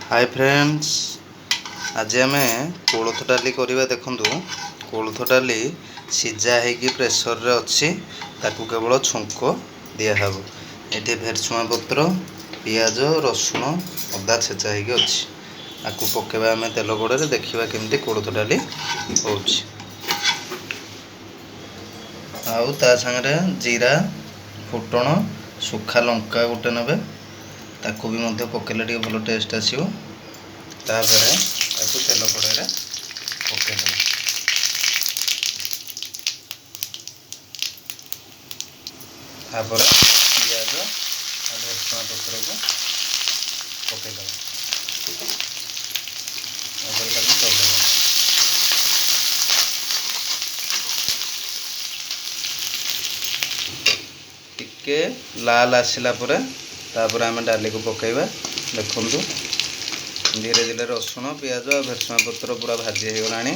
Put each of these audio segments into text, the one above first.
Hi friends, आज आम कोलथ डाली करवा। देखंतु कोलथ डाली सीझा होगी प्रेसर रे अच्छी, ताकू केवल छुंक दिहब। ये भेरसुआ पत्र, पियाज, रसुण, अदा छेचा होगी अच्छी। आपको पकेबा आम तेल गोड़े देखा केमती कोलथ डाली हो। आउ ता संगे जीरा, फुटण, सुखा लंका गोटे नेबे, ताकू भी मध्य पकेले टिके भल टेस्ट आसियो। तापरे ताकू तेल कड़े पकेदेबे। तापर पियाज और भेरसुआ पत्र को पकेदेबे। तापर ताकू चलेबे। टिके लाल आसिला परे तापर आम डाली को पकेबा। देखंतु धीरे धीरे रसुण, पियाज और भेरसुआ पत्र पूरा भाजी हो गलानी।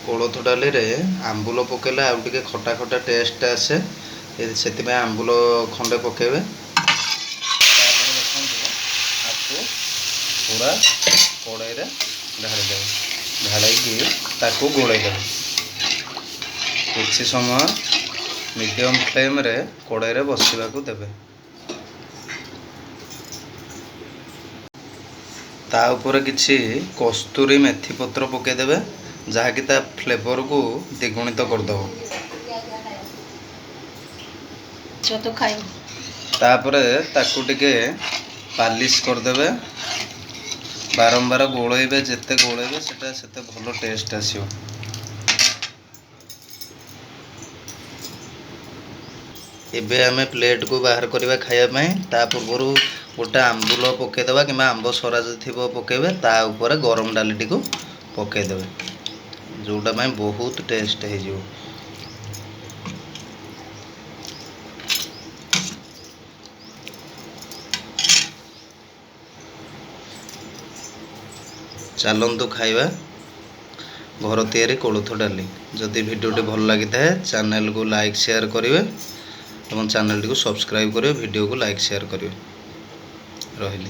कोलथ डाली रे आंबुल पकेले आउ टिके खटा खटा टेस्ट आसे, से आंबुल खंडे पकेबे। तापर देखंतु आपको पूरा कड़ाई रे ढाली देबे। ढाळीकी ताकू गोळेई देबे। किछि समय मीडियम फ्लेम रे कड़ाई रे बसिबा को देबे। ता ऊपर किछि कस्तूरी मेथी पत्र पके देबे, जहाँकि ता फ्लेवर को द्विगुणित करदब। तापरे ताकू टिके पालिश करदेबे। बारंबार गोळेइबे, जेते गोळेइबे सेटा सेते भलो टेस्ट आसियो। एबे आमे प्लेट को बाहर करवा खाया पाए। ता पूर्व गोटे आंबुल पकेदेबा कि आंब सरा जो थी पकेबे। ता ऊपर गरम डाली को पकेदेबे, जोटा बहुत टेस्ट हो। चलतु खाइबा घर तैयारी कोलथ डाली। जदि वीडियोटी भल लगी था चैनल को लाइक शेयर करेंगे और चैनल को सब्सक्राइब करेंगे, वीडियो को लाइक शेयर करेंगे। रही।